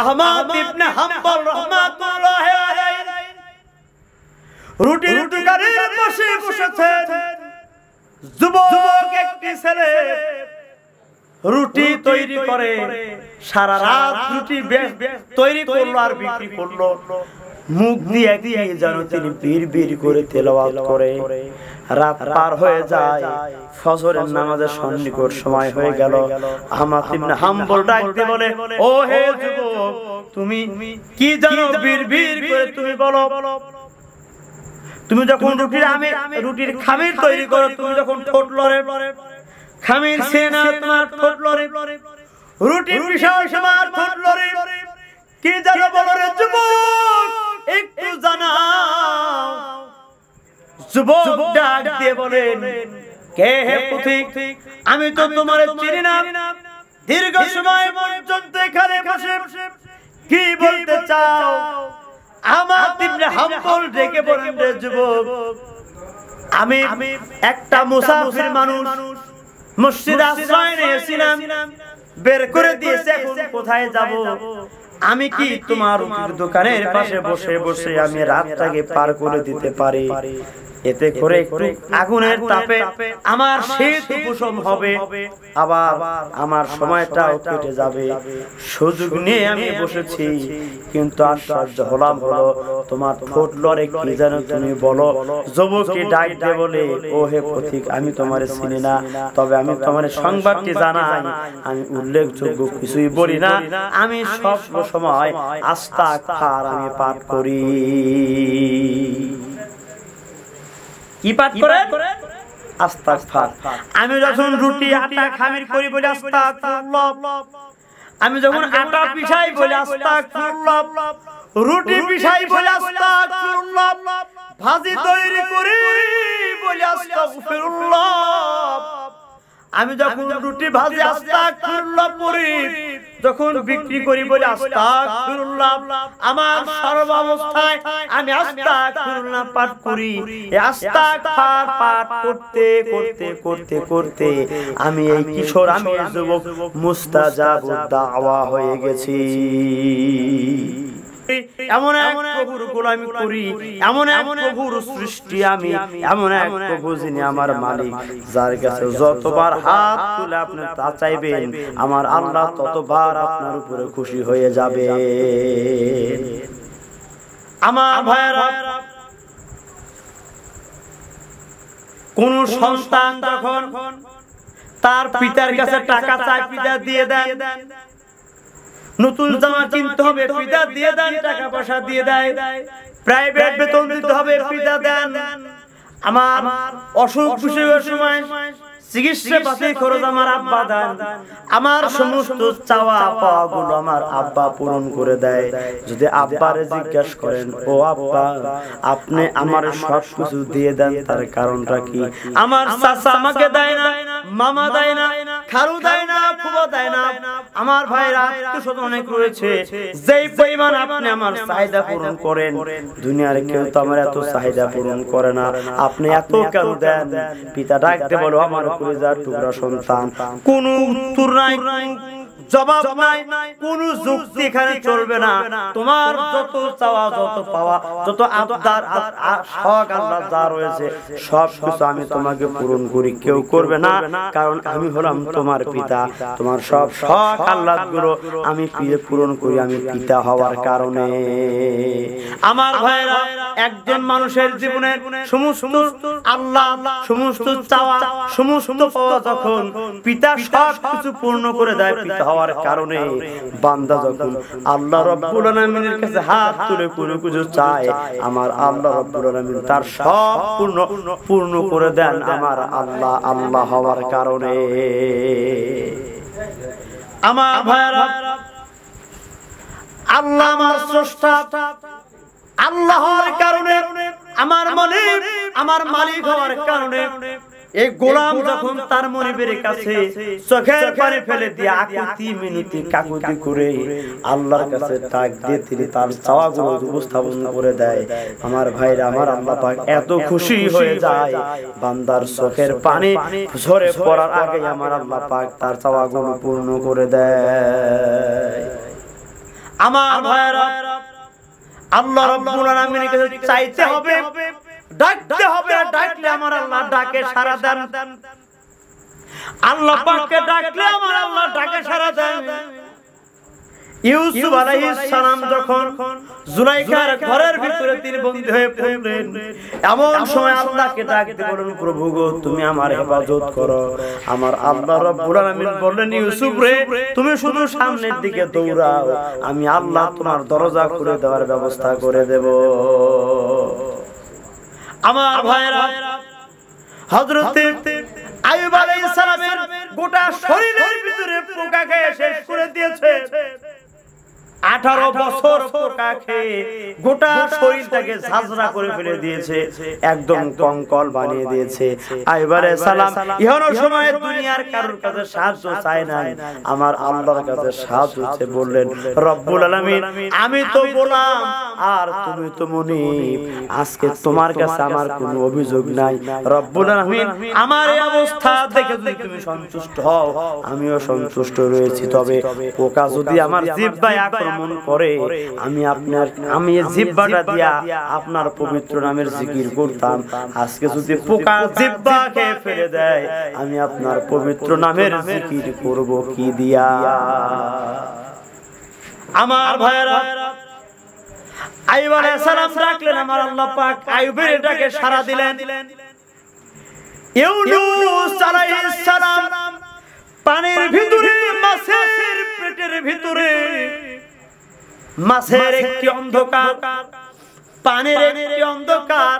আহমদ ইবনে হাম্বল রাহমাতুল্লাহি আলাইহি রুটির দোকানে বসে বসেছেন। যুবক একটি ছেলে রুটি তৈরি করে, সারা রাত রুটি তৈরি করলো আর বিক্রি করলো। মুখ দিয়ে দিয়ে যেন তিনি বীর করে তেলাওয়াত করে। রাত পার হয়ে যায়, ফজরের নামাজের সন্নিকট সময় হয়ে গেল। আহমদ ইবনে হাম্বল ডাকতে বলে, ও হে যুবক, তুমি কি জানো বীর করে তুমি বলো। তুমি যখন রুটির খামির তৈরি করো, তুমি যখন ঠোঁট লড়ে খামির সেনা তোমার ঠোঁট লড়ে, রুটির বিশাল সবার ঠোঁট লড়ে, কি জানো বলো রে যুবক, একটু জানাও। যুবক ডাক দিয়ে বলেন, কে হে পথিক, আমি তো তোমার চিনি না। দীর্ঘ সময় পর্যন্ত এখানে বসে কি বলতে চাও? আহমদ ইবনে হাম্বল ডেকে বলেন, রে যুবক, আমি একটা মুসাফির মানুষ, মসজিদে আশ্রয় নিয়েছিলাম, বের করে দিয়েছে, এখন কোথায় যাব? আমি কি তোমার দোকানের পাশে বসে বসে আমি রাতটাকে পার করে দিতে পারি? এতে করে একটু আগুনের তাপে আমার শীত উপশম হবে, আবার আমার সময়টাও কেটে যাবে। সুযোগ নিয়ে আমি বসেছি, কিন্তু আশ্চর্য হলাম হলো তোমার ঠোঁট লড়ে, কি জানো তুমি বলো। যুবককে ডাক দিয়ে বলে, ও হে পথিক, আমি তোমার চিনি না, তবে আমি তোমার সংবাদটি জানাই। আমি উল্লেখযোগ্য কিছুই বলি না, আমি সব সময় আস্তাগফার আমি পাঠ করি। কি পাঠ করে? আস্তাগফার। আমি যখন রুটি আটা খামির করি বলি আস্তাগফিরুল্লাহ, আমি যখন আটা পিষাই বলি আস্তাগফিরুল্লাহ, রুটি পিষাই বলি আস্তাগফিরুল্লাহ, ভাজি তৈরি করি বলি আস্তাগফিরুল্লাহ, আমি যখন রুটি ভাজি আস্তাগফিরুল্লাহ পড়ি, যখন বিক্রি করি বলি আস্তাগফিরুল্লাহ, আমার সর্বাবস্থায় আমি আস্তাগফিরুল্লাহ পাঠ করি। এই আস্তাগফার পাঠ করতে করতে করতে করতে আমি এই কিশোর, আমি যুবক মুস্তাজাবুদ দাওয়া হয়ে গেছি। এমন এক প্রভুর গোলামি করি, এমন এক প্রভুর সৃষ্টি আমি, এমন এক প্রভু যিনি আমার মালিক, যার কাছে যতবার হাত তুলে আপনি তা চাইবেন, আমার আল্লাহ ততবার আপনার উপরে খুশি হয়ে যাবে। আমার ভাইরা, কোন সন্তান যখন তার পিতার কাছে টাকা চায়, পিতা দিয়ে দেন। নতুন জামা কিনতে হবে, পিতা দিয়ে দেন, টাকা পয়সা দিয়ে দেয়। প্রাইভেট বেতন দিতে হবে, পিতা দেন। আমার অসুখ বিসুখের সময় চিকিৎসা পাতি খরচ আমার আব্বা দেন। আমার সমস্ত চাওয়া পাওয়া গুলো আমার আব্বা পূরণ করে দেয়। যদি আব্বারে জিজ্ঞাসা করেন, ও আব্বা, আপনি আমার সব কিছু দিয়ে দেন, তার কারণটা কি? আমার চাচা আমাকে দেয় না, মামা দেয় না, খালু দেয় না, ফুফা দেয় না, আমার ভাইরা আত্মীয়স্বজন অনেক রয়েছে, যেই পরিমাণ আপনি আমার চাহিদা পূরণ করেন, দুনিয়ার কেউ তো আমার এত চাহিদা পূরণ করে না, আপনি এত কেন দেন? পিতা ডাকতে বলো, আমার কলিজার টুকরা সন্তান, কোনো উত্তর নাই, জবাব নাই, কোন যুক্তি এখানে চলবে না। তোমার যত চাওয়া, যত পাওয়া, যত আবদার শখ আল্লাহ যা রয়েছে, সব কিছু আমি তোমাকে পূরণ করি, কেউ করবে না, কারণ আমি হলাম তোমার পিতা। তোমার সব শখ আল্লাহ গুলো আমি পূরণ করি, আমি পিতা হওয়ার কারণে। আমার ভাইরা, একজন মানুষের জীবনের সমস্ত আল্লাহ, সমস্ত চাওয়া, সমস্ত পাওয়া যখন পিতা সব কিছু পূর্ণ করে দেয়, পিতা হওয়ার কারণে বান্দা যখন আল্লাহ রাব্বুল আলামিনের কাছে হাত তুলে কোনো কিছু চায়, আমার আল্লাহ রাব্বুল আলামিন তার সব পূর্ণ করে দেন, আমার আল্লাহ আল্লাহ হওয়ার কারণে। আমার ভাইরা, আল্লাহ আমার স্রষ্টা, আল্লাহ হওয়ার কারণে, আমার মালিক, আমার মালিক হওয়ার কারণে, এই গোলাম যখন তার মনিবের কাছে চোখের পানি ফেলে দিয়ে আকুতি মিনতি কাকুতি করে আল্লাহর কাছে ডাক দিয়ে তিনি তার চাওয়াগুলো উপস্থাপন করে দেয়, আমার ভাইরা, আমার আল্লাহ পাক এত খুশি হয়ে যায়, বান্দার চোখের পানি ঝরে পড়ার আগে আমার আল্লাহ পাক তার চাওয়াগুলো পূর্ণ করে দেয়। আমার ভাইরা, আল্লাহ রাব্বুল আলামিনের কাছে চাইতে হবে, ডাকতে হবে। আর ডাকলে আমার আল্লাহ ডাকে সাড়া দেন। আল্লাহ পাককে ডাকলে আমার আল্লাহ ডাকে সাড়া দেন। ইউসুফ আলাইহিস সালাম যখন জুলাইখার ঘরের ভিতরে তিনি বন্দী হয়ে পড়লেন, এমন সময় আল্লাহকে ডাক দিয়ে বলেন, প্রভু গো, তুমি আমার হেফাজত করো। আমার আল্লাহ রাব্বুল আলামিন বললেন, ইউসুফ রে, তুমি শুধু সামনের দিকে দৌড়াও, আমি আল্লাহ তোমার দরজা খুলে দেওয়ার ব্যবস্থা করে দেব। আমার ভাইরা, হযরত আইয়ুব আলাইহিস সালামের গোটা শরীরের ভিতরে পোকা খেয়ে শেষ করে দিয়েছে। 18 বছর পোকা খেয়ে গোটা শরীরটাকে ঝাঁঝরা করে ফেলে দিয়েছে, একদম কঙ্কল বানিয়ে দিয়েছে। আইয়ুব আলাইহিস সালাম ইহনো সময় দুনিয়ার কারোর কাছে সাহায্য চায় নাই, আমার আল্লাহর কাছে সাহায্য চেয়ে বললেন, রব্বুল আলামিন, আমি তো বললাম আর তুমি তো মুনিব, আজকে তোমার কাছে আমার কোনো অভিযোগ নাই। রব্বুল আলামিন, আমার এই অবস্থা দেখে যদি তুমি সন্তুষ্ট হও, আমিও সন্তুষ্ট রয়েছি। তবে পোকা যদি আমার জিহ্বায় আক্রমণ করে, আমি এই জিহ্বাটা দিয়া আপনার পবিত্র নামের জিকির করতাম। আজকে যদি পোকা জিহ্বা খেয়ে ফেলে দেয়, আমি আপনার পবিত্র নামের জিকির করব কি দিয়া? আমার ভাইরা, আইয়ুব আলাইহিস সালাম ডাকলেন, আমার আল্লাহ পাক আইয়ুবের ডাকে সাড়া দিলেন। ইউনূস আলাইহিস সালাম পানির ভিতরে, মাছের পেটের ভিতরে, মাছের একটি অন্ধকার, পানির একটি অন্ধকার,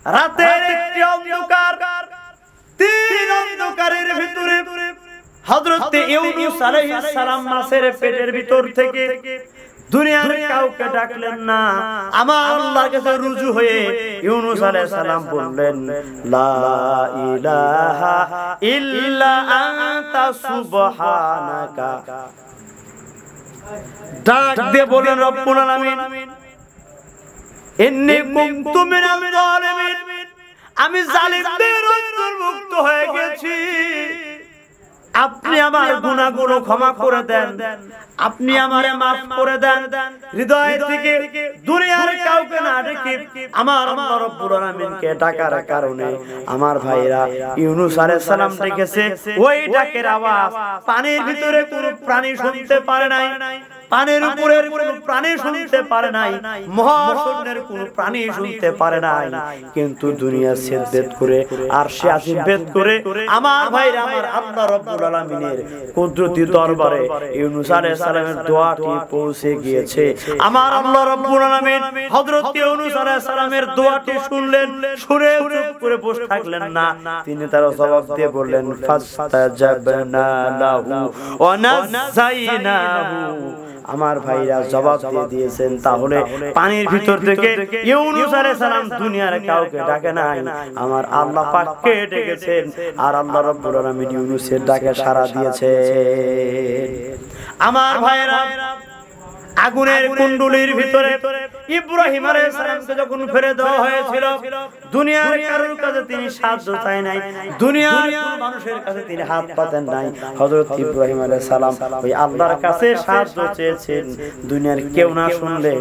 রাতের একটি অন্ধকার, তিন অন্ধকারের ভিতরে হযরত ইউনূস আলাইহিস সালাম মাছের পেটের ভিতর থেকে দুনিয়ার কাউকে ডাকলেন না, আমার আল্লাহর কাছে রুজু হয়ে ইউনূস আলাইহিস সালাম বললেন, লা ইলাহা ইল্লা আনতা সুবহানাকা। ডাক দিয়ে বলেন, রব্বুল আলামিন, ইন্নী কুনতু মিনাল যালিমিন, আমি জালিমদের অন্তর্ভুক্ত হয়ে গেছি। আপনি আমার গুনাহগুলো ক্ষমা করে দেন, আপনি আমারে maaf করে দেন। হৃদয় থেকে দুনিয়ার কাউকে না ডেকে আমার আল্লাহ রাব্বুল আলামিনকে ডাকার কারণে আমার ভাইরা ইউনূস আলাইহিস সালাম ডেকেছে। ওই ডাকের আওয়াজ পানির ভিতরে কোনো প্রাণী শুনতে পারে নাই, পানির উপরে কোনো প্রাণী শুনতে পারে নাই, মহাশূন্যের কোনো প্রাণী শুনতে পারে নাই, কিন্তু দুনিয়া ছেদ করে আরশে আজিম ভেদ করে আমার ভাইরা আমার আল্লাহ রাব্বুল আলামিনের কুদরতি দরবারে ইউনূস আলাইহিস সালামের দোয়াটি পৌঁছে গিয়েছে। আমার আল্লাহ রাব্বুল আলামিন হযরত ইউনূস আলাইহিস সালামের দোয়াটি শুনলেন, শুনে চুপ করে বসে থাকলেন না, তিনি তার জবাব দিয়ে বললেন, ফাস্তাজাবনা লাহু ওয়া নাযাইনাহু। আমার ভাইরা জবাব দিয়ে দিয়েছেন। তাহলে পানির ভিতর থেকে ইউনূস আলাইহিস সালাম দুনিয়ার কাউকে ডাকে নাই, আমার আল্লাহ পাককে ডেকেছেন, আর আল্লাহ রাব্বুল আলামিন ইউনূসের ডাকে সাড়া দিয়েছেন। আমার ভাইরা, আগুনের কুণ্ডুলির ভিতরে ইব্রাহিম আলাইহিস সালামকে যখন ফেলে দেওয়া হয়েছিল, দুনিয়ার কারোর কাছে তিনি সাহায্য চায় নাই, দুনিয়ার কোন মানুষের কাছে তিনি হাত পাতেন নাই। হযরত ইব্রাহিম আলাইহিস সালাম ওই আল্লাহর কাছে সাহায্য চেয়েছেন, দুনিয়ার কেউ না শুনলে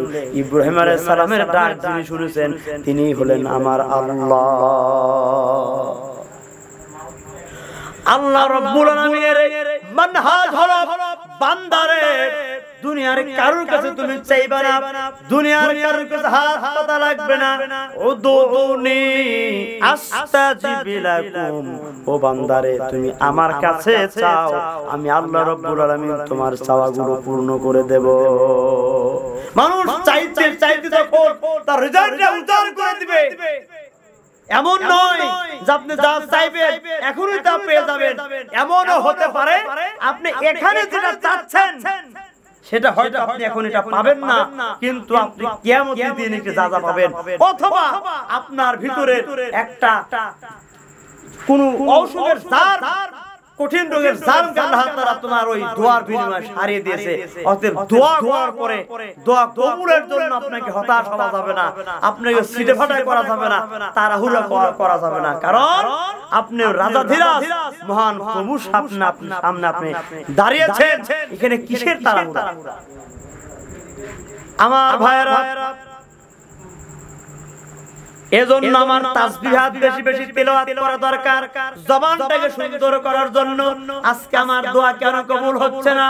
ইব্রাহিম আলাইহিস সালামের ডাক যিনি শুনেছেন তিনি হলেন আমার আল্লাহ। আল্লাহ রাব্বুল আলামিনের মানহাজ হলো, বান্দারে দুনিয়ার কারোর কাছে তুমি চাইবা না, দুনিয়ার কারোর কাছে হাত পাতা লাগবে না। উদুনি আস্তাজিব লাকুম, ও বান্দারে তুমি আমার কাছে চাও, আমি আল্লাহ রাব্বুল আলামিন তোমার চাওয়াগুলো পূর্ণ করে দেব। মানুষ চাইতে চাইতে যখন তার হৃদয়টা উজাড় করে দিবে, এমন নয় যে আপনি যা চাইবেন এখনই তা পেয়ে যাবেন। এমনও হতে পারে আপনি এখানে যেটা চাচ্ছেন সেটা হয়তো আপনি এখন এটা পাবেন না, কিন্তু আপনি কিয়ামতের দিনে যা যা পাবেন, অথবা আপনার ভিতরে একটা কোন ঔষধের জার কঠিন রোগের জামকে আল্লাহ তাআলা তোমার ওই দোয়ার বিনিময়ে সারিয়ে দিয়েছে। অতএব দোয়া করার পরে দোয়া কবুলের জন্য আপনাকে হতাশ হওয়া যাবে না, আপনাকে সিটে ফাটাই করা যাবে না, তাড়াহুড়া করা যাবে না, কারণ আপনি রাজাধিরাজ মহান প্রভুর সামনে আপনি দাঁড়িয়েছেন। এখানে কিসের তাড়াহুড়া? আমার ভাইরা, এজন্য আমার তাসবিহাত বেশি বেশি তেলাওয়াত করা দরকার, জবানটাকে সুন্দর করার জন্য। আজকে আমার দোয়া কেন কবুল হচ্ছে না?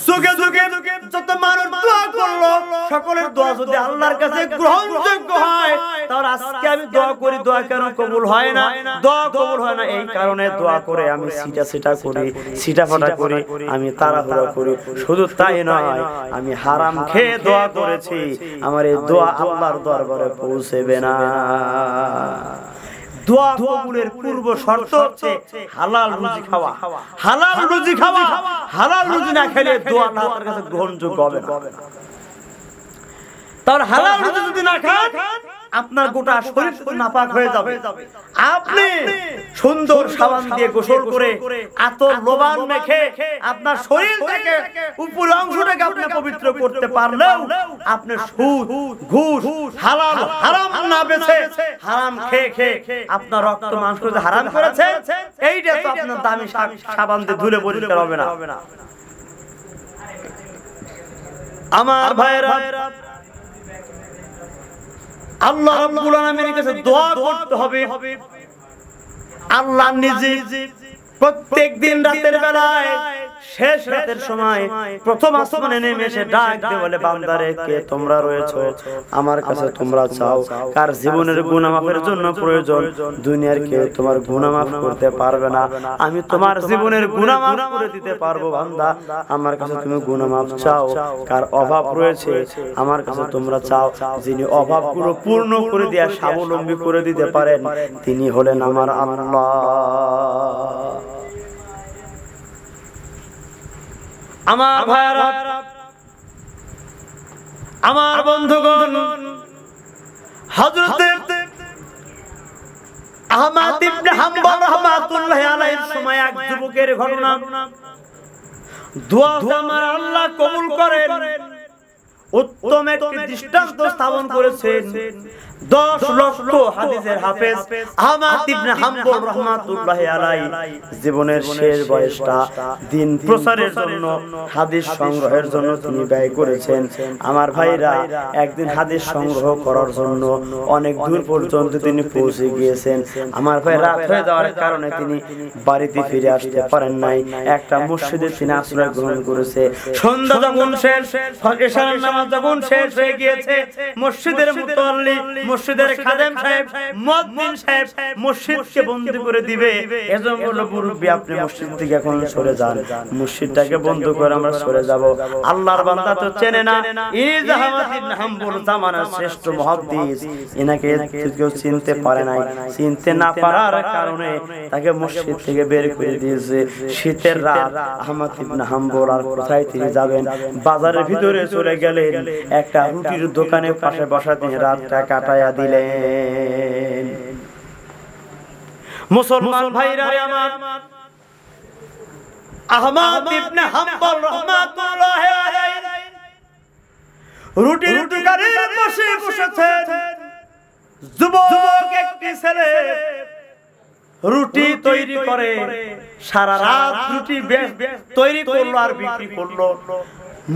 যুগে যুগে যত মানুষ দোয়া করলো, সকলের দোয়া যদি আল্লাহর কাছে গ্রহণযোগ্য হয়, তাহলে আজকে আমি দোয়া করি, দোয়া কেন কবুল হয় না? দোয়া কবুল হয় না এই কারণে দোয়া করে আমি সিটা করি, সিটা ফাটা করি, আমি তাড়াহুড়া করি। শুধু তাই নয়, আমি হারাম খেয়ে দোয়া করেছি, আমার এই দোয়া আল্লাহর দরবারে পৌঁছবে না। দোয়া কবুলের পূর্ব শর্ত হচ্ছে হালাল রুজি খাওয়া। হালাল রুজি খাওয়া, হালাল রুজি না খেলে দোয়া আল্লাহর কাছে গ্রহণযোগ্য হবে না। তাহলে হালাল রুজি যদি না খান, আপনার গোটা শরীর নাপাক হয়ে যাবে। আপনি সুন্দর সাবান দিয়ে গোসল করে আতর লোবান মেখে আপনার শরীর থেকে উপরের অংশটাকে আপনি পবিত্র করতে পারলেও আপনি সুদ, ঘুষ, হালাল হারাম না বেছে হারাম খেয়ে আপনার রক্ত মাংস করে হারাম করেছে, এইটা তো আপনার দামি সাবান দিয়ে ধুলে পরিষ্কার হবে না। আমার ভাইরা, আল্লাহ রাব্বুল আলামিনের কাছে দোয়া করতে হবে। আল্লাহ নিজে প্রত্যেক দিন রাতের বেলায় শেষ রাতের সময় প্রথম আসমানে নেমে এসে ডাক দিয়ে বলে, বান্দারে কে তোমরা রয়েছো, আমার কাছে তোমরা চাও। কার জীবনের গুনাহ মাফের জন্য প্রয়োজন, দুনিয়ার কেউ তোমার গুনাহ মাফ করতে পারবে না, আমি তোমার জীবনের গুনাহ মাফ করে দিতে পারবো। বান্দা, আমার কাছে তুমি গুনাহ মাফ চাও। কার অভাব রয়েছে, আমার কাছে তোমরা চাও। যিনি অভাবগুলো পূর্ণ করে দিয়ে স্বাবলম্বী করে দিতে পারেন, তিনি হলেন আমার আল্লাহ। আমার ভাইরা, আমার বন্ধুগণ, হযরত আহমদ ইবনে হাম্বল রাহমাতুল্লাহি আলাইহির সময় এক যুবকের ঘটনা। দোয়া আমার আল্লাহ কবুল করেন, উত্তম একটি দৃষ্টান্ত স্থাপন করেছেন। 10 লক্ষ হাদিসের হাফেজ আহমদ ইবনে হাম্বল রাহমাতুল্লাহি আলাইহি জীবনের শেষ বয়সটা দিন প্রচারের জন্য, হাদিস সংগ্রহের জন্য তিনি ব্যয় করেছেন। আমার ভাইরা, একদিন হাদিস সংগ্রহ করার জন্য অনেক দূর পর্যন্ত তিনি পৌঁছে গিয়েছেন। আমার ভাই, রাত হয়ে যাওয়ার কারণে তিনি বাড়িতে ফিরে আসতে পারেন নাই। একটা মসজিদে তিনি আশ্রয় গ্রহণ করেছে। সন্ধ্যা যখন শেষ, ফজরের নামাজ যখন শেষ হয়ে গিয়েছে, মসজিদের মুতাল্লি, মসজিদের খাদেম সাহেব, মুয়াজ্জিন সাহেব মসজিদকে বন্ধ করে দিবে। এজন্য বলল, মুরব্বি আপনি মসজিদ থেকে এখন সরে যান, মসজিদটাকে বন্ধ করে আমরা সরে যাব। আল্লাহর বান্দা তো চেনে না, এই যে আহমদ ইবনে হাম্বল জামানার শ্রেষ্ঠ মুহাদ্দিস, এনাকে কেউ চিনতে পারে নাই। চিনতে না পারার কারণে তাকে মসজিদ থেকে বের করে দিয়েছে। শীতের রাত, আহমদ ইবনে হাম্বল আর কোথায় তিনি যাবেন? বাজারের ভিতরে চলে গেলেন, একটা রুটির দোকানের পাশে বসা তিনি রাতটা কাটায়া দিলেন। মুসলমান ভাইরা আমার, আহমদ ইবনে হাম্বল রাহমাতুল্লাহি আলাইহি রুটির দোকানে বসে বসেছেন। যুবক একটি ছেলে রুটি তৈরি করে, সারা রাত রুটি তৈরি করলো আর বিক্রি করলো।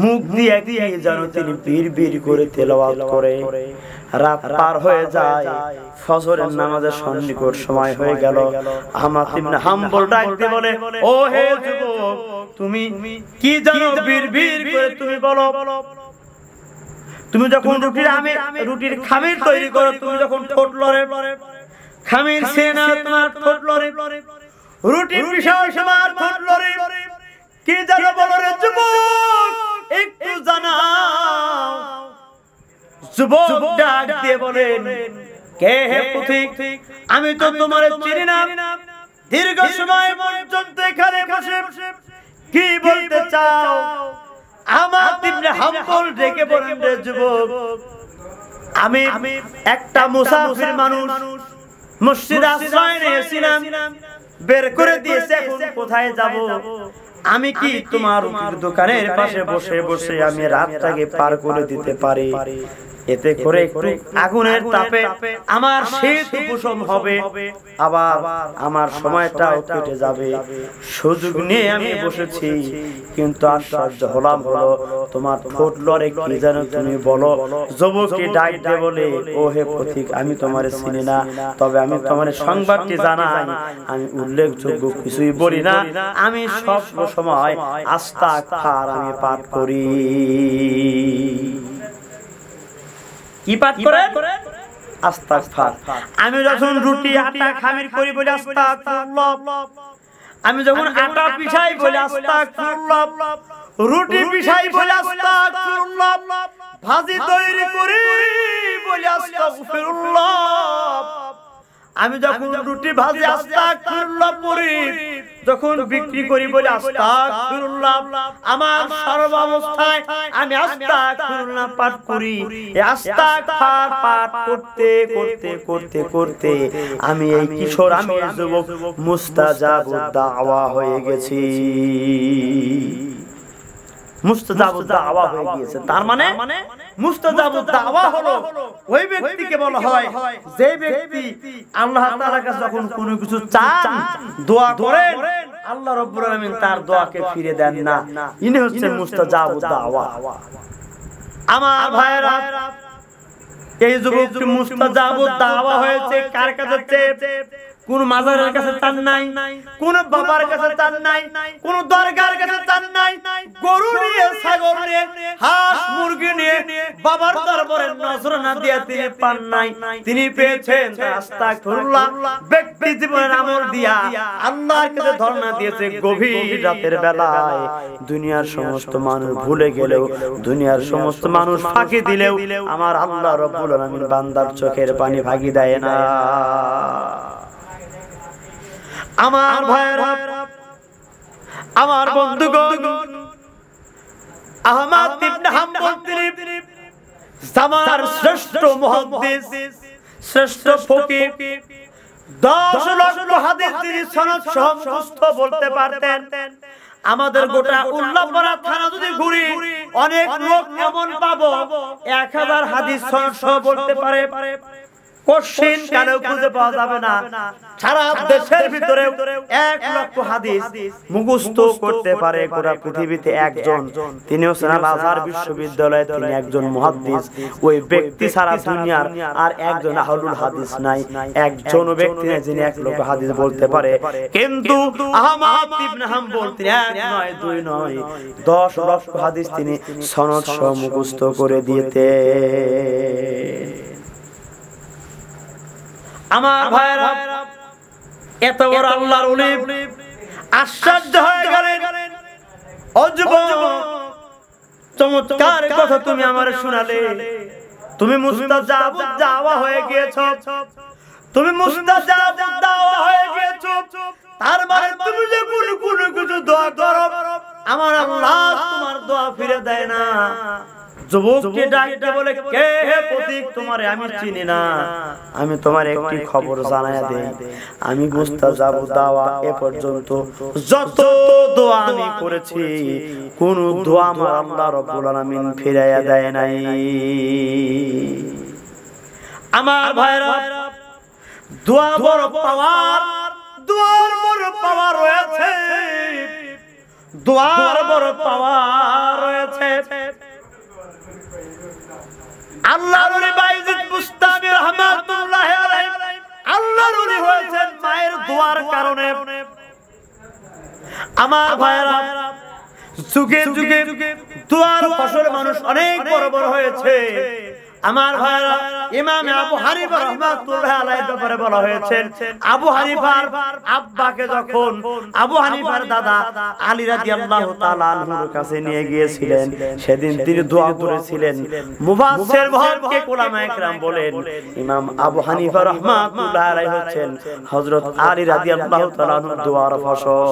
মুখ দিয়ে দিয়ে যেন তিনি বীর করে তেলাওয়াত করে। রাত পার হয়ে যায়, ফজরের নামাজের সন্নিকট সময় হয়ে গেল। আহমদ ইবনে হাম্বল ডাক দিয়ে বলে, ও হে যুবক, তুমি কি জানো বীর করে তুমি বলো। তুমি যখন রুটির খামির তৈরি করো, তুমি যখন ঠোঁট লড়ে, খামির সেনা তোমার ঠোঁট লড়ে, রুটির বিশাল তোমার ঠোঁট লড়ে, কি জানো বলো রে যুবক, একটু জানাও। যুবক ডাক দিয়ে বলেন, কে হে পথিক, আমি তো তোমার চিনি না। দীর্ঘ সময় পর্যন্ত এখানে বসে কি বলতে চাও? আহমদ ইবনে হাম্বল ডেকে বলেন, রে যুবক, আমি একটা মুসাফির মানুষ, মসজিদে আশ্রয় নিয়েছিলাম। বের করে দিয়েছে, এখন কোথায় যাব? আমি কি তোমার রুটির দোকানের পাশে বসে বসে আমি রাতটাকে পার করে দিতে পারি? এতে করে একটু আগুনের তাপে আমার শীত উপশম হবে, আবার আমার সময়টাও কেটে যাবে। সুযোগ নিয়ে আমি বসেছি, কিন্তু আশ্চর্য হলাম হলো তোমার ঠোঁট লড়ে কি যেন তুমি বলো। যুবককে ডাক দিয়ে বলে, ও হে পথিক, আমি তোমারে চিনি না, তবে আমি তোমার সংবাদটি জানাই, আমি উল্লেখযোগ্য কিছুই বলি না, আমি সব সময় আস্তাগফার আমি পাঠ করি। কি পাঠ করেন? আস্তাগফার। আমি যখন রুটি আটা খামির করি বলি আস্তাগফিরুল্লাহ, আমি যখন আটা পিষাই বলি আস্তাগফিরুল্লাহ, রুটি পিষাই বলি আস্তাগফিরুল্লাহ, ভাজি তৈরি করি বলি আস্তাগফিরুল্লাহ, আমি যখন রুটি ভাজি আস্তাগফিরুল্লাহ পড়ি, যখন বিক্রি করি বলি আস্তাগফিরুল্লাহ, আমার সর্বাবস্থায় আমি আস্তাগফিরুল্লাহ পাঠ করি। এই আস্তাগফার পাঠ করতে করতে করতে করতে আমি এই কিশোর, আমি এই যুবক মুস্তাজাবুদ দাওয়া হয়ে গেছি। মুস্তাজাবুদ দাওয়া হয়ে গিয়েছে, তার মানে মুস্তাজাবুদ দাওয়া হলো ওই ব্যক্তিকে বলা হয় যে ব্যক্তি আল্লাহ তাআলার কাছে যখন কোনো কিছু চান, দোয়া করেন, আল্লাহ রাব্বুল আলামিন তার দোয়াকে ফিরে দেন না। ইনি হচ্ছে মুস্তাজাবুদ দাওয়া। আমার ভাইরা, এই যুবকটি মুস্তাজাবুদ দাওয়া হয়েছে কার কাছে? কোন মাজারের কাছে চান নাই, কোন বাবার কাছে চান নাই, কোন দরগার কাছে চান নাই, গরু নিয়ে, ছাগল নিয়ে, হাঁস মুরগি নিয়ে বাবার দরবারে নজরানা দিয়ে তিনি পান নাই। তিনি পেয়েছেন আস্তাগফিরুল্লাহ ব্যক্তি জীবনের আমল দিয়া আল্লাহর কাছে ধর্ণা দিয়েছে। গভীর রাতের বেলায় দুনিয়ার সমস্ত মানুষ ভুলে গেলেও, দুনিয়ার সমস্ত মানুষ ফাঁকি দিলেও আমার আল্লাহ রাব্বুল আলামিন বান্দার চোখের পানি ভাগি দেয় না। আমার ভাইরা, আমার বন্ধুগণ, আহমদ ইবনে হাম্বল তিনি জামানার শ্রেষ্ঠ মুহাদ্দিস, শ্রেষ্ঠ ফকিহ, 10 লক্ষ হাদিস তিনি সনদ সহ মুখস্থ বলতে পারতেন। আমাদের গোটা উল্লাপাড়া থানা যদি ঘুরি, অনেক লোক এমন পাবো 1000 হাদিস সনদ সহ বলতে পারে, কোশ্চেন কালেও খুঁজে পাওয়া যাবে না। সারা দেশের ভিতরে 1 লক্ষ হাদিস মুখস্থ করতে পারে গোটা পৃথিবীতে একজন, তিনি হচ্ছেন আল আজহার বিশ্ববিদ্যালয়ে তিনি একজন মুহাদ্দিস। ওই ব্যক্তি সারা দুনিয়ার আর একজন আহলুল হাদিস নাই, একজন ব্যক্তি নাই যিনি 1 লক্ষ হাদিস বলতে পারে। কিন্তু আহমদ ইবনে হাম্বল তিনি 1 নয় 2 নয় 10 লক্ষ হাদিস তিনি সনদ সহ মুখস্থ করে দিতে। আমার ভাইরা, এত বড় আল্লাহর ওলি আশ্চর্য হয়ে গেলেন। ও যুবক, চমৎকার কথা তুমি আমারে শোনালে, তুমি মুস্তাজাবুদ দাওয়া হয়ে গিয়েছো, তুমি মুস্তাজাবুদ দাওয়া হয়ে গিয়েছো, তার মানে তুমি যে কোনো কিছু দোয়া করো আমার আল্লাহ তোমার দোয়া ফিরে দেয় না। যুবককে ডাকতে বলে, কে হে পথিক, তোমারে আমি চিনি না, আমি তোমার একটি খবর জানায়া দেই, আমি মুস্তাজাবুদ দাওয়া এ পর্যন্ত যত দোয়া আমি করেছি কোন দোয়া আমার আল্লাহ রাব্বুল আলামিন ফিরাইয়া দেয় নাই। আমার ভাইরা, দোয়া বড় পাওয়ার, দোয়ার বড় পাওয়ার রয়েছে, দোয়ার বড় পাওয়ার রয়েছে। আল্লাহর ওলি বাইজিদ বুস্তামি রাহমাতুল্লাহ আলাইহি আল্লাহর ওলি হয়েছেন মায়ের দোয়ার কারণে। আমার ভাইরা, যুগে যুগে দোয়ার ফসল মানুষ অনেক বড় বড় হয়েছে। আমার ভাইরা, ইমাম আবু হানিফা রাহমাতুল্লাহ আলাইহির ব্যাপারে বলা হয়েছে, আবু হানিফার আব্বাকে যখন আবু হানিফার দাদা আলী রাদিয়াল্লাহু তাআলা আনহুর কাছে নিয়ে গিয়েছিলেন, সেদিন তিনি দোয়া করেছিলেন। মুফাসসির মহলকে উলামায়ে কেরাম বলেন, ইমাম আবু হানিফা রাহমাতুল্লাহ আলাইহি হচ্ছেন হযরত আলী রাদিয়াল্লাহু তাআলা আনহুর দোয়ার ফসল।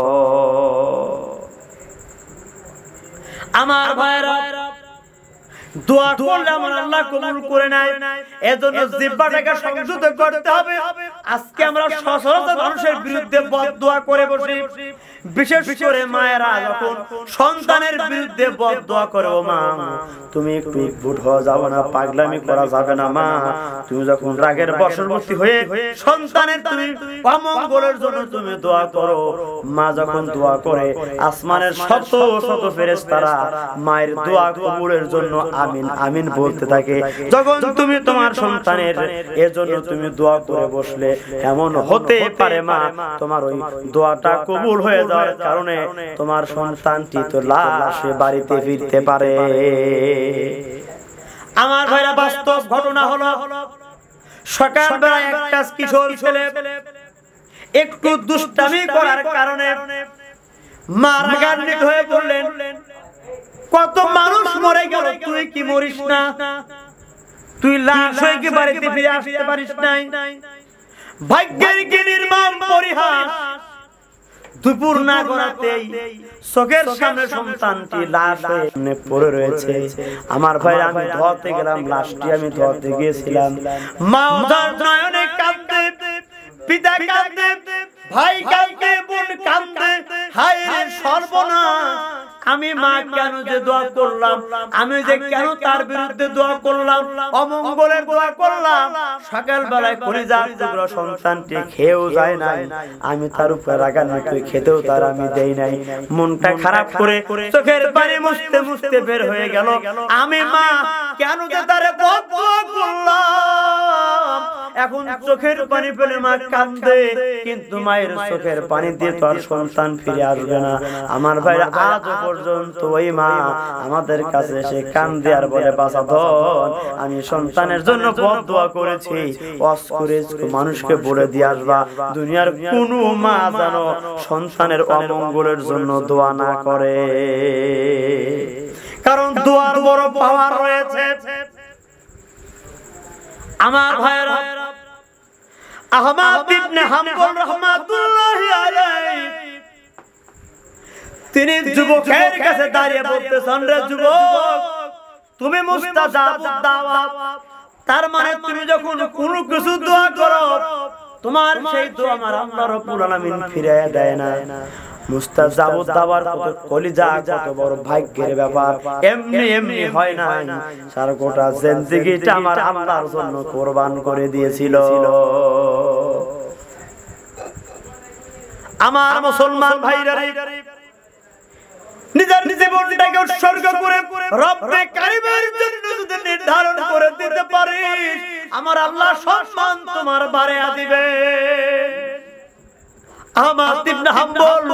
আমার ভাইরা, দোয়া করলে আমার আল্লাহ কবুল করে নেয়। এজন্য জিহ্বাটাকে সংযত করতে হবে। আজকে আমরা সচরাচর মানুষের বিরুদ্ধে বদদোয়া করে বসি, বিশেষ করে মায়েরা যখন সন্তানের বিরুদ্ধে বদদোয়া করে, ও মা তুমি একটু উদ্ভট হয়ে যাবে না, পাগলামি করা যাবে না মা, তুমি যখন রাগের বশবর্তী হয়ে সন্তানের তুমি অমঙ্গলের জন্য তুমি দোয়া করো, মা যখন দোয়া করে আসমানের শত শত ফেরেশতারা মায়ের দোয়া কবুলের জন্য আমিন আমিন বলতে থাকে। যখন তুমি তোমার সন্তানের এর জন্য তুমি দোয়া করে বসলে, এমন হতে পারে মা তোমার ওই দোয়াটা কবুল হয়ে যাওয়ার কারণে তোমার সন্তানটি তো লাশে বাড়িতে ফিরতে পারে। আমার ভাইরা, বাস্তব ঘটনা হলো সকালবেলা একটা কিশোর ছেলে একটু দুষ্টামি করার কারণে মা রাগান্বিত হয়ে বললেন, কত মানুষ মরে গেল, তুই কি মরিস না? তুই লাশ হয়ে কি বাড়িতে ফিরে আসতে পারিস নাই? ভাগ্যের কি নির্মম পরিহাস! দুপুর না গড়াতেই চোখের সামনে সন্তানটি লাশ হয়ে পড়ে রয়েছে। আমার ভাই, আমি ধোয়াতে গেলাম, লাশটি আমি ধোয়াতে গিয়েছিলাম। মা উদার নয়নে কাঁদে, পিতা কাঁদে, ভাই কাঁদে, বোন কাঁদে, হায় রে সর্বনাশ! আমি মা কেন যে দোয়া করলাম, আমি যে কেন তার বিরুদ্ধে দোয়া করলাম, অমঙ্গলের দোয়া করলাম। সকাল বেলায় কলিজার টুকরা সন্তানটি খেয়েও যায় নাই, আমি তার উপর রাগান্বিত হয়ে খেতেও তার আমি দেই নাই। মনটা খারাপ করে চোখের পানি মুছতে মুছতে বের হয়ে গেল। আমি মা কেন যে তারে বদদোয়া করলাম। এখন চোখের পানি পেলে মা কাঁদে, কিন্তু মায়ের চোখের পানি দিয়ে তো আর সন্তান ফিরে আসবে না। আমার ভাইরা, আজ পর্যন্ত ওই মা আমাদের কাছে এসে কান্দে আর বলে, বাঁচা ধন, আমি সন্তানের জন্য বদদোয়া করেছি, ওয়াজ করে মানুষকে বলে দিয়ে আসবা, দুনিয়ার কোনো মা যেন সন্তানের অমঙ্গলের জন্য দোয়া না করে, কারণ দোয়ার বড় পাওয়ার রয়েছে। আমার ভাইরা, আহমদ ইবনে হাম্বল রাহমাতুল্লাহি আলাইহি তিনি যুবকের কাছে দাঁড়িয়ে বলতেছেন, রে যুবক, তুমি মুস্তাজাবুদ দাওয়া, তার মানে তুমি যখন কোনো কিছু দোয়া করো, তোমার সেই দোয়া আমার আল্লাহ রাব্বুল আলামিন ফিরিয়ে দেয় না। মুস্তাজাবুদ দাওয়ার কত কলিজা, কত বড় ভাগ্যের ব্যাপার, এমনি এমনি হয় না। সারা গোটা জিন্দেগিটা আমার আল্লাহর জন্য কুরবান করে দিয়েছিল। আমার মুসলমান ভাইরা, নিজের জীবনটাকে উৎসর্গ করে রব্বে কারিমের জন্য যদি নির্ধারণ করে দিতে পারিস, আমার আল্লাহ সম্মান তোমার বাড়িয়ে দিবে। আহমদ ইবনে হাম্বল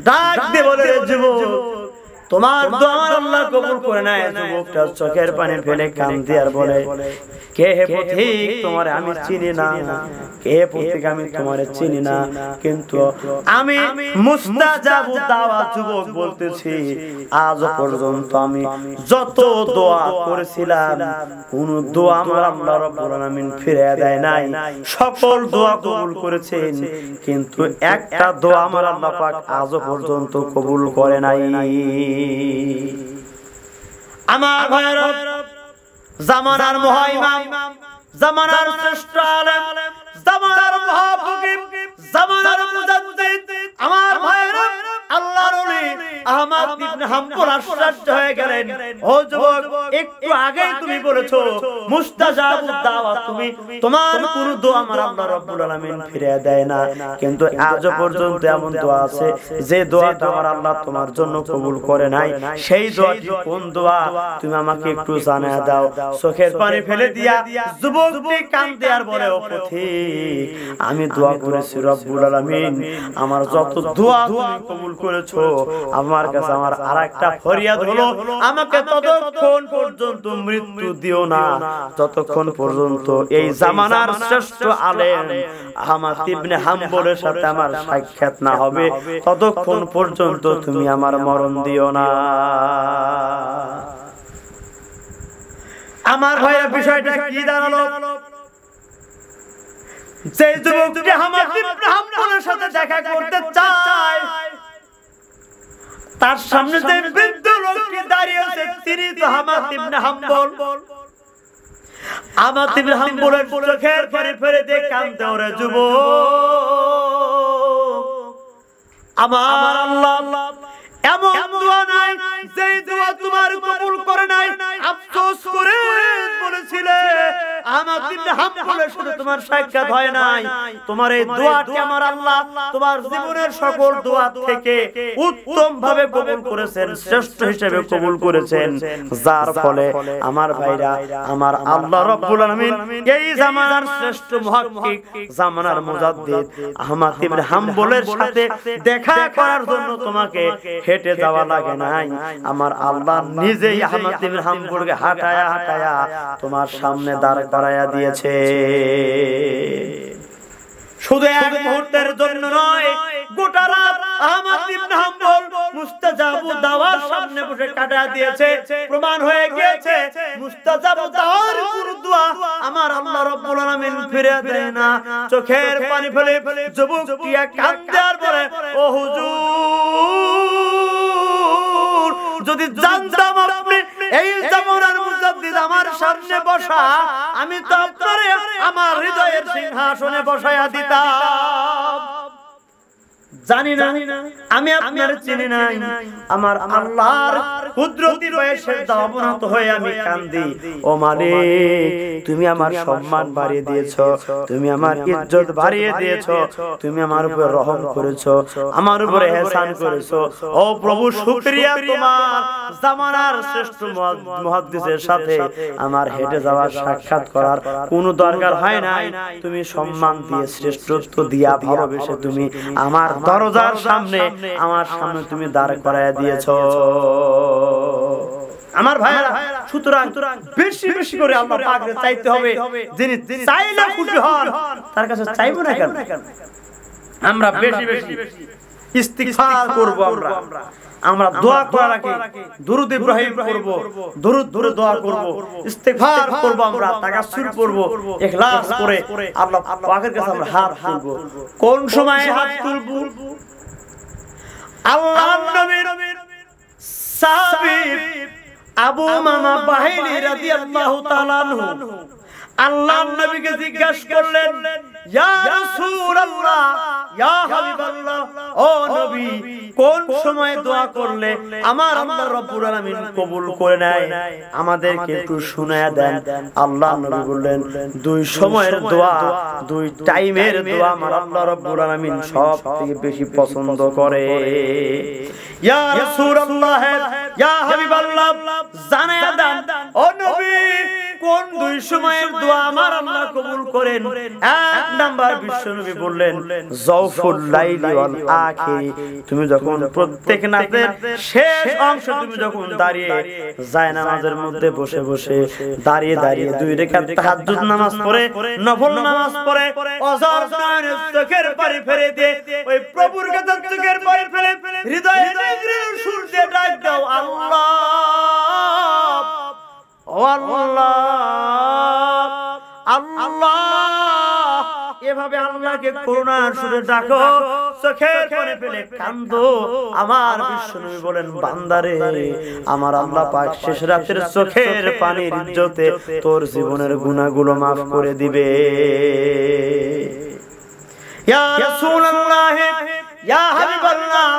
ডাক দিয়ে বলে, যুবক, তোমার দোয়া আমার আল্লাহ কবুল করে নেয়। যুবকটা চোখের পানি ফেলে কাঁদে আর বলে, কে হে পথিক, তোমারে আমি চিনি না, কে হে পথিক, আমি তোমারে চিনি না, কিন্তু আমি মুস্তাজাবুদ দাওয়া যুবক বলতেছি, আজ পর্যন্ত আমি যত দোয়া করেছিলাম কোন দোয়া আমার আল্লাহ রাব্বুল আলামিন ফিরিয়ে দেয় নাই। সকল দোয়া কবুল করেছেন, কিন্তু একটা দোয়া আমার আল্লাহ পাক আজ পর্যন্ত কবুল করে নাই। আমার ভাইরা, জামানার মহাইমাম, জামানার শ্রেষ্ঠ আলেম, জামানার মহাফকির, জামানার মুজাদ্দিদ, আমার ভাইরা, আল্লাহর ওলি আহমদ ইবনে হাম্বল আশ্চর্য হয়ে গেলেন। ও যুবক, একটু আগেই তুমি বলেছো মুস্তাজাবুদ দাওয়া, তুমি তোমার পুরো দোয়া আমার আল্লাহ রাব্বুল আলামিন ফিরিয়ে দেয় না, কিন্তু আজ পর্যন্ত এমন দোয়া আছে যে দোয়াটা আমার আল্লাহ তোমার জন্য কবুল করে নাই। সেই দোয়াটি কোন দোয়া তুমি আমাকে একটু জানায় দাও। চোখের পানি ফেলে দিয়া যুবকটি কাঁদে আর বলে, ও পথিক, আমি দোয়া করেছি রব্বুল আলামিন আমার যত দোয়া তুমি কবুল করেছো, আমার কাছে আমার আরেকটা ফরিয়াদ হলো, আমাকে ততক্ষণ পর্যন্ত মৃত্যু দিও না যতক্ষণ পর্যন্ত এই জামানার শ্রেষ্ঠ আলেম আহমদ ইবনে হাম্বলের সাথে আমার সাক্ষাৎ না হবে, ততক্ষণ পর্যন্ত তুমি আমার মরণ দিও না। আমার ভাইয়ের বিষয়টা কি দাঁড়ালো? যে যুবকটি আহমদ ইবনে হাম্বলের সাথে দেখা করতে চায়, তার সামনে যে বৃদ্ধ লোকটি দাঁড়িয়ে আছে তিনি তো আহমদ ইবনে হাম্বল। আহমদ ইবনে হাম্বলের চোখের পানি ফেলে দিয়ে কাঁদতে ওরে যুবক, আমার আল্লাহ এমন দোয়া নাই যেই দোয়া তোমার কবুল করে নাই। আফসোস করে বলেছিলে আহমদ ইবনে হাম্বলের সাথে তোমার সাক্ষাৎ হয় নাই। তোমার এই দোয়াটি আমার আল্লাহ তোমার জীবনের সকল দোয়া থেকে উত্তম ভাবে কবুল করেছেন, শ্রেষ্ঠ হিসেবে কবুল করেছেন। যার ফলে আমার ভাইরা, আমার আল্লাহ রাব্বুল আলামিন এই জামানার শ্রেষ্ঠ মুহাক্কিক, জামানার মুজাদ্দিদ আহমদ ইবনে হাম্বলের সাথে দেখা করার জন্য তোমাকে হেঁটে যাওয়া লাগে নাই। আমার আল্লাহ নিজেই আহমদ ইবনে হাম্বলকে হাঁটায়া হাঁটায়া তোমার সামনে দাঁড় করায়া দিয়েছে। শুধু এক মুহূর্তের জন্য নয়, গোটা রাত আহমদ ইবনে হাম্বল মুস্তাজাবু দাওয়ার সামনে বসে কাটিয়ে দিয়েছে। প্রমাণ হয়ে গিয়েছে মুস্তাজাবু দাওয়ার পুরো দোয়া আমার আল্লাহ রাব্বুল আলামিন ফিরে দেয় না। চোখের পানি ফেলে যুবকটি কাঁদতে আর বলে, ও হুজুর, যদি জানতাম আপনি এই জামানার মুজাদ্দিদ আমার সামনে বসা, আমি তো আপনারে আমার হৃদয়ের সিংহাসনে বসায়া দিতাম। জানি না, আমি আপনার চিনি নাই। আমার আল্লাহর কুদরতি বয়সে দাবনত হয়ে আমি কান্দি। ও মালিক, তুমি আমার সম্মান বাড়িয়ে দিয়েছো, তুমি আমার ইজ্জত বাড়িয়ে দিয়েছো, তুমি আমার উপর রহম করেছো, আমার উপরে ihsan করেছো। ও প্রভু, শুকরিয়া তোমার। জামানার শ্রেষ্ঠ মুহাদ্দিসের সাথে আমার হেঁটে যাওয়ার, সাক্ষাৎ করার কোনো দরকার হয় নাই। তুমি সম্মান দিয়ে, শ্রেষ্ঠত্ব দিয়া, ভালোবেসে তুমি আমার দরজার সামনে, আমার সামনে তুমি দাঁড় করায়া দিয়েছো। আমার ভাইরা, সুতরাং বেশি বেশি করে আল্লাহ পাকের চাইতে হবে। যিনি চাইলে খুশি হন, তার কাছে চাইবো না কেন? আমরা বেশি বেশি ইস্তিগফার করব। আমরা দোয়া করার আগে দুরূদ ইব্রাহিম করব, দুরূদ ধরে দোয়া করব, ইস্তিগফার করব, আমরা তাকাসসুর করব, ইখলাস করে আল্লাহ পাকের কাছে আমরা হাত তুলব। কোন সময় হাত তুলব? আল্লাহর নবীর সাহাবী আবু উমামা বাহিনী রাদিয়াল্লাহু তাআলা আনহু আল্লাহর নবীকে জিজ্ঞাসা করলেন, ইয়া রাসূলুল্লাহ, ইয়া হাবিবাল্লাহ, ও নবী, কোন সময় দোয়া করলে আমার আল্লাহ রাব্বুল আলামিন কবুল করে নেয়? আমাদেরকে একটু শুনায়া দেন। আল্লাহর নবী বললেন, দুই সময়ের দোয়া, দুই টাইমের দোয়া আমার আল্লাহ রাব্বুল আলামিন সবথেকে বেশি পছন্দ করে। ইয়া রাসূলুল্লাহ, ইয়া হাবিবাল্লাহ, জানায়া দেন ও নবী, কোন দুই সময়ের দোয়া আমার আল্লাহ কবুল করেন? এক নাম্বার, বিশ্বনবী বললেন, জাওফুল লাইলি ওয়াল আখিরি, তুমি যখন প্রত্যেক রাতের শেষ অংশ তুমি যখন দাঁড়িয়ে জায়নামাজের মধ্যে বসে বসে দাঁড়িয়ে দাঁড়িয়ে দুই রাকাত তাহাজ্জুদ নামাজ পড়ে, নফল নামাজ পড়ে, অজর নয়নের চোখের পানি ফেলে দিয়ে ওই প্রভুর কাছে চোখের পানি ফেলে হৃদয়ে জিকিরের সুর দিয়ে ডাক দাও, আল্লাহ, ও আল্লাহ, আল্লাহ। এভাবে আল্লাহকে করুণার সুরে ডাকো, চোখের পানি ফেলে কাঁদো। আমার বিশ্বনবী বলেন, বান্দারে, আমার আল্লাহ পাক শেষ রাতের চোখের পানির ইজ্জতে তোর জীবনের গুনাহগুলো maaf করে দিবে। ইয়া রাসূলুল্লাহ, ইয়া হাবিবাল্লাহ,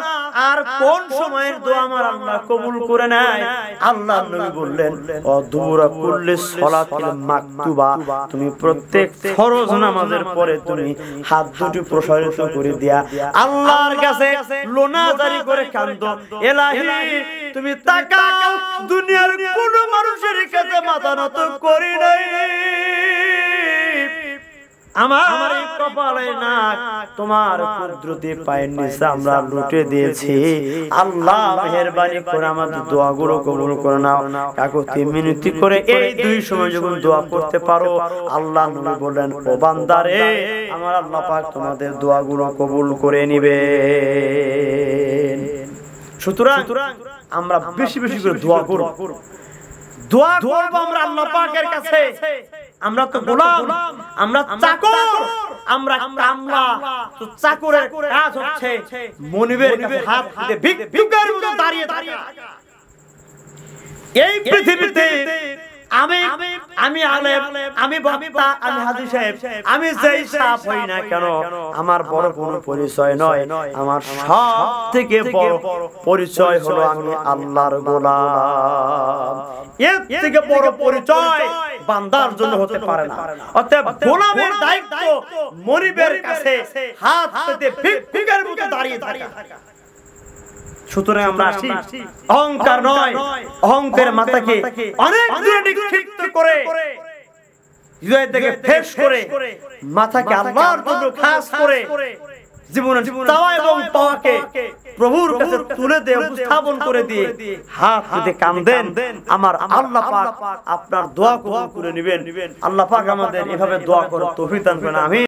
আর কোন সময়ের দোয়া আমার আল্লাহ কবুল করে নেয়? আল্লাহর নবী বললেন, অদুরা কুল্লি সালাতিল মাকতুবা, তুমি প্রত্যেক ফরজ নামাজের পরে তুমি হাত দুটি প্রসারিত করে দিয়া আল্লাহর কাছে লোনা জারি করে কাঁদো, ইলাহি, তুমি তাকাও, দুনিয়ার কোন মানুষের কাছে মাথা নত করি নাই, আমার কপালে নাক তোমার কুদরতি পায়ের নিচে আমরা লুটে দিয়েছি। আল্লাহ মেহেরবানি করে আমাদের দোয়াগুলো কবুল করে নাও। কাকুতি মিনতি করে এই দুই সময় যখন দোয়া করতে পারো, আল্লাহ নবী বলেন, ও বান্দারে, আমার আল্লাহ পাক তোমাদের দোয়াগুলো কবুল করে নিবে। সুতরাং আমরা বেশি বেশি করে দোয়া করব, দোয়া করব আমরা আল্লাহ পাকের কাছে। আমরা তো গোলাম, আমরা চাকর, আমরা কামলা। তো চাকরের কাজ হচ্ছে মনিবের কাছে হাত দিয়ে ভিক্ষুকের মতো দাঁড়িয়ে থাকা। এই পৃথিবীতে আমি আলেম, আমি বক্তা, আমি হাজী সাহেব, আমি যেই সাপ হই না কেন, আমার বড় কোনো পরিচয় নয়। আমার সব থেকে বড় পরিচয় হলো আমি আল্লাহর গোলাম। এর থেকে বড় পরিচয় বান্দার জন্য হতে পারে না। অতএব গোলামের দায়িত্ব মনিবের কাছে হাত পেতে ভিক্ষুকের মতো দাঁড়িয়ে থাকা। সুতরাং আমরা আসি, অহংকার নয়, অহংকারের মাথাকে অনেক দূরে নিক্ষিপ্ত করে, হৃদয় থেকে ফেস করে, মাথাকে আল্লাহর জন্য খাস করে জীবনের চাওয়া এবং পাওয়াকে প্রভুর কাছে তুলে দিয়ে উপস্থাপন করে দিয়ে হাত পেতে কাঁদেন, আমার আল্লাহ পাক আপনার দোয়া কবুল করে নেবেন। আল্লাহ পাক আমাদের এভাবে দোয়া করার তৌফিক দান করেন। আমিন।